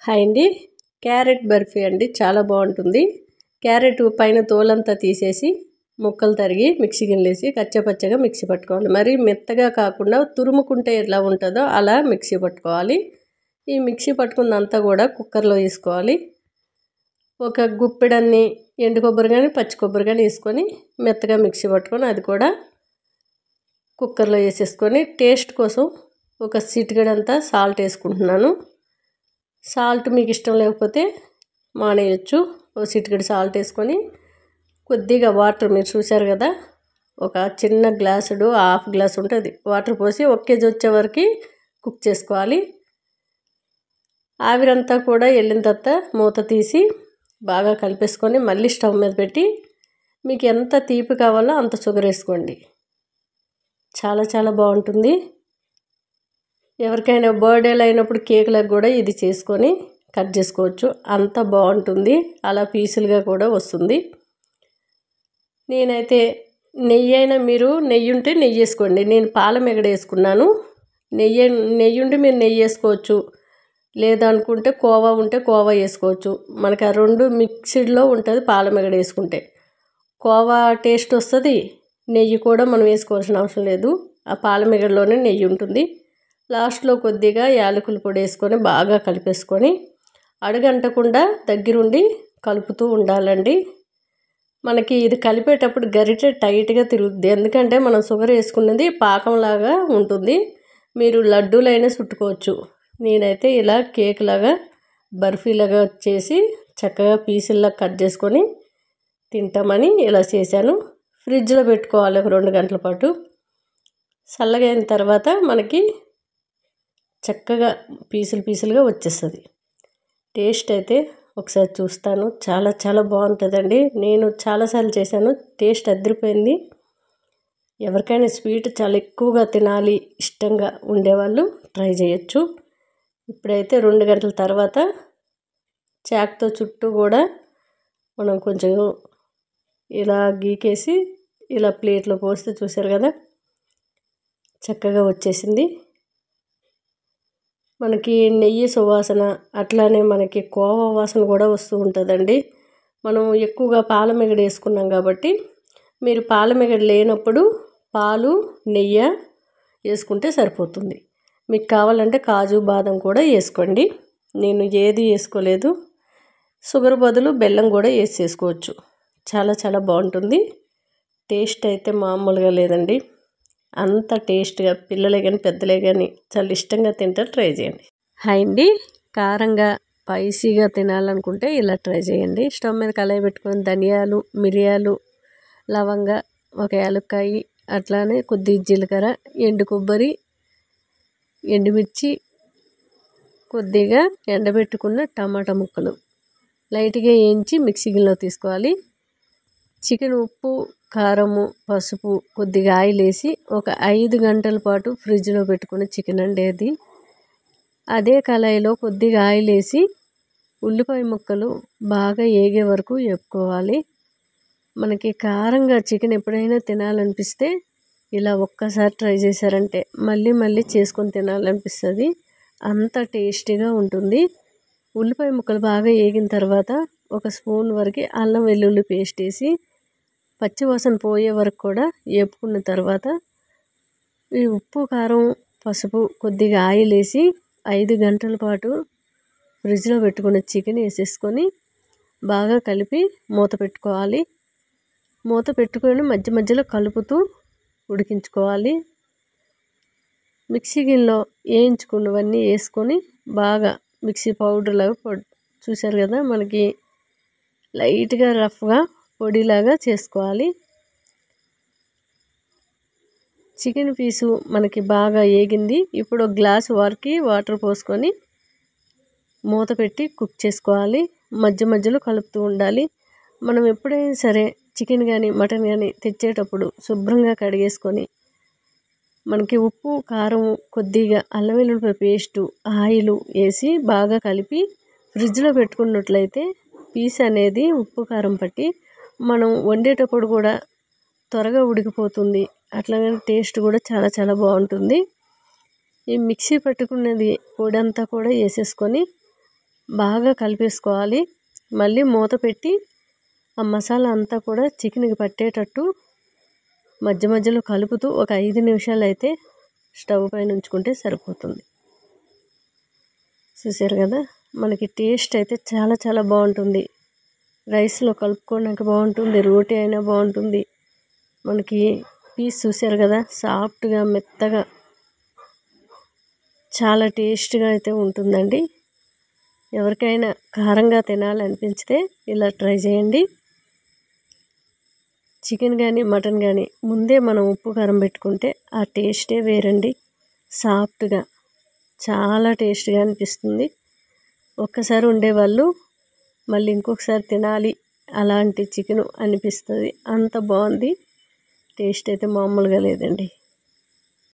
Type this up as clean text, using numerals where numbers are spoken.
Hi అండి. Carrot barfi అండి, చాలా బాగుంటుంది. క్యారెట్ పైన తోలంతా తీసేసి ముక్కలు తరిగి మిక్సీ గిన్నెలేసి కచ్చపచ్చగా మిక్సీ పట్టుకోవాలి. మరి మెత్తగా కాకుండా తురుముకుంటే ఎలా ఉంటుందో అలా మిక్సీ పట్టుకోవాలి. ఈ మిక్సీ పట్టుకున్నంతా కూడా కుక్కర్లో వేసుకోవాలి. ఒక గుప్పెడన్ని ఎండు కొబ్బరి కానీ పచ్చి కొబ్బరి కానీ వేసుకొని మెత్తగా మిక్సీ పట్టుకొని అది కూడా కుక్కర్లో వేసేసుకొని టేస్ట్ కోసం ఒక చిటికెడంతా సాల్ట్ వేసుకుంటున్నాను. సాల్ట్ మీకు ఇష్టం లేకపోతే మానేయచ్చు. ఒక చిటికెడు సాల్ట్ వేసుకొని కొద్దిగా వాటర్, మీరు చూసారు కదా, ఒక చిన్న గ్లాసుడు హాఫ్ గ్లాస్ ఉంటుంది వాటర్ పోసి 1 కేజీ వచ్చే వరకు కుక్ చేసుకోవాలి. ఆవిరంతా కూడా వెళ్ళిన తర్వాత మూత తీసి బాగా కలిపేసుకొని మళ్ళీ స్టవ్ మీద పెట్టి మీకు ఎంత తీపి కావాలో అంత షుగర్ వేసుకోండి. చాలా చాలా బాగుంటుంది. ఎవరికైనా బర్త్డేలు అయినప్పుడు కేకులకు కూడా ఇది చేసుకొని కట్ చేసుకోవచ్చు. అంత బాగుంటుంది. అలా పీసులుగా కూడా వస్తుంది. నేనైతే మీరు నెయ్యి ఉంటే నెయ్యి వేసుకోండి. నేను పాల మీగడ వేసుకున్నాను. నెయ్యి ఉంటే మీరు నెయ్యి వేసుకోవచ్చు. లేదనుకుంటే కోవా ఉంటే కోవా వేసుకోవచ్చు. మనకు ఆ రెండు మిక్స్డ్లో ఉంటుంది. పాల మీగడ వేసుకుంటే కోవా టేస్ట్ వస్తుంది. నెయ్యి కూడా మనం వేసుకోవాల్సిన అవసరం లేదు. ఆ పాల మీగడలోనే నెయ్యి ఉంటుంది. లాస్ట్లో కొద్దిగా యాలకుల పొడి వేసుకొని బాగా కలిపేసుకొని అడుగంటకుండా దగ్గరుండి కలుపుతూ ఉండాలండి. మనకి ఇది కలిపేటప్పుడు గరిటె టైట్గా తిరుగుద్ది. ఎందుకంటే మనం షుగర్ వేసుకున్నది పాకంలాగా ఉంటుంది. మీరు లడ్డూలైనా చుట్టుకోవచ్చు. నేనైతే ఇలా కేక్ లాగా బర్ఫీలాగా చేసి చక్కగా పీసుల్లా కట్ చేసుకొని తింటామని ఇలా చేశాను. ఫ్రిడ్జ్లో పెట్టుకోవాలి ఒక 2 గంటల పాటు. చల్లగా అయిన తర్వాత మనకి చక్కగా పీసులుగా వచ్చేస్తుంది. టేస్ట్ అయితే ఒకసారి చూస్తాను. చాలా చాలా బాగుంటుందండి. నేను చాలాసార్లు చేశాను. టేస్ట్ అదిరిపోయింది. ఎవరికైనా స్వీట్ చాలా ఎక్కువగా తినాలి ఇష్టంగా ఉండేవాళ్ళు ట్రై చేయొచ్చు. ఇప్పుడైతే 2 గంటల తర్వాత చాక్తో చుట్టూ కూడా మనం కొంచెం ఇలా గీకేసి ఇలా ప్లేట్లో పోస్తే చూసారు కదా, చక్కగా వచ్చేసింది. మనకి నెయ్యి సువాసన, అట్లానే మనకి కోవా వాసన కూడా వస్తూ ఉంటుందండి. మనం ఎక్కువగా పాల మీగడ వేసుకున్నాం కాబట్టి మీరు పాల మీగడ లేనప్పుడు పాలు నెయ్యి వేసుకుంటే సరిపోతుంది. మీకు కావాలంటే కాజు బాదం కూడా వేసుకోండి. నేను ఏది వేసుకోలేదు. షుగర్ బదులు బెల్లం కూడా వేసుకోవచ్చు. చాలా చాలా బాగుంటుంది. టేస్ట్ అయితే మామూలుగా లేదండి. అంత టేస్ట్గా పిల్లలే కానీ పెద్దలే కానీ చాలా ఇష్టంగా తింటారు. ట్రై చేయండి. హాయ్ అండి. కారంగా స్పైసీగా తినాలనుకుంటే ఇలా ట్రై చేయండి. స్టవ్ మీద కళాయి పెట్టుకొని ధనియాలు, మిరియాలు, లవంగ, ఒక యాలక్కాయ, అట్లానే కొద్దిగా జీలకర్ర, ఎండు కొబ్బరి, ఎండుమిర్చి, కొద్దిగా ఎండబెట్టుకున్న టమాటా ముక్కలు లైట్గా వేయించి మిక్సీ గిన్నెలో తీసుకోవాలి. చికెన్ ఉప్పు, కారము, పసుపు, కొద్దిగా ఆయిల్ వేసి ఒక 5 గంటల పాటు ఫ్రిడ్జ్లో పెట్టుకున్న చికెన్ అండి అది. అదే కళాయిలో కొద్దిగా ఆయిల్ వేసి ఉల్లిపాయ ముక్కలు బాగా ఏగే వరకు వేపుకోవాలి. మనకి కారంగా చికెన్ ఎప్పుడైనా తినాలనిపిస్తే ఇలా ఒక్కసారి ట్రై చేశారంటే మళ్ళీ మళ్ళీ చేసుకొని తినాలనిపిస్తుంది. అంత టేస్టీగా ఉంటుంది. ఉల్లిపాయ ముక్కలు బాగా వేగిన తర్వాత ఒక స్పూన్ వరకు అల్లం వెల్లుల్లి పేస్ట్ వేసి పచ్చివాసన పోయే వరకు కూడా వేపుకున్న తర్వాత ఈ ఉప్పు, కారం, పసుపు, కొద్దిగా ఆయిల్ వేసి 5 గంటల పాటు ఫ్రిడ్జ్లో పెట్టుకున్న చికెన్ వేసేసుకొని బాగా కలిపి మూత పెట్టుకోవాలి. మూత పెట్టుకొని మధ్య మధ్యలో కలుపుతూ ఉడికించుకోవాలి. మిక్సీ గిన్నెలో వేయించుకున్నవన్నీ వేసుకొని బాగా మిక్సీ పౌడర్లాగా చూసారు కదా, మనకి లైట్గా రఫ్గా పొడిలాగా చేసుకోవాలి. చికెన్ పీసు మనకి బాగా వేగింది. ఇప్పుడు ఒక గ్లాసు వరకు వాటర్ పోసుకొని మూత పెట్టి కుక్ చేసుకోవాలి. మధ్య మధ్యలో కలుపుతూ ఉండాలి. మనం ఎప్పుడైనా సరే చికెన్ కానీ మటన్ కానీ తెచ్చేటప్పుడు శుభ్రంగా కడిగేసుకొని మనకి ఉప్పు, కారం, కొద్దిగా అల్లం వెల్లుల్లి పేస్టు, ఆయిల్ వేసి బాగా కలిపి ఫ్రిడ్జ్లో పెట్టుకున్నట్లయితే పీస్ అనేది ఉప్పు, కారం పట్టి మనం వండేటప్పుడు కూడా త్వరగా ఉడికిపోతుంది. అట్లాగే టేస్ట్ కూడా చాలా చాలా బాగుంటుంది. ఈ మిక్సీ పట్టుకున్నది పొడి అంతా కూడా వేసేసుకొని బాగా కలిపేసుకోవాలి. మళ్ళీ మూత పెట్టి ఆ మసాలా అంతా కూడా చికెన్కి పట్టేటట్టు మధ్య మధ్యలో కలుపుతూ ఒక 5 నిమిషాలు అయితే స్టవ్ పైన ఉంచుకుంటే సరిపోతుంది. చూసారు కదా, మనకి టేస్ట్ అయితే చాలా చాలా బాగుంటుంది. రైస్లో కలుపుకోవడానికి బాగుంటుంది, రోటీ అయినా బాగుంటుంది. మనకి పీస్ చూసారు కదా, సాఫ్ట్గా మెత్తగా చాలా టేస్ట్గా అయితే ఉంటుందండి. ఎవరికైనా కారంగా తినాలనిపించితే ఇలా ట్రై చేయండి. చికెన్ కానీ మటన్ కానీ ముందే మనం ఉప్పు కారం పెట్టుకుంటే ఆ టేస్టే వేరండి. సాఫ్ట్గా చాలా టేస్ట్గా అనిపిస్తుంది. ఒక్కసారి ఉండేవాళ్ళు మళ్ళీ ఇంకొకసారి తినాలి అలాంటి చికెన్ అనిపిస్తుంది. అంత బాగుంది. టేస్ట్ అయితే మామూలుగా లేదండి.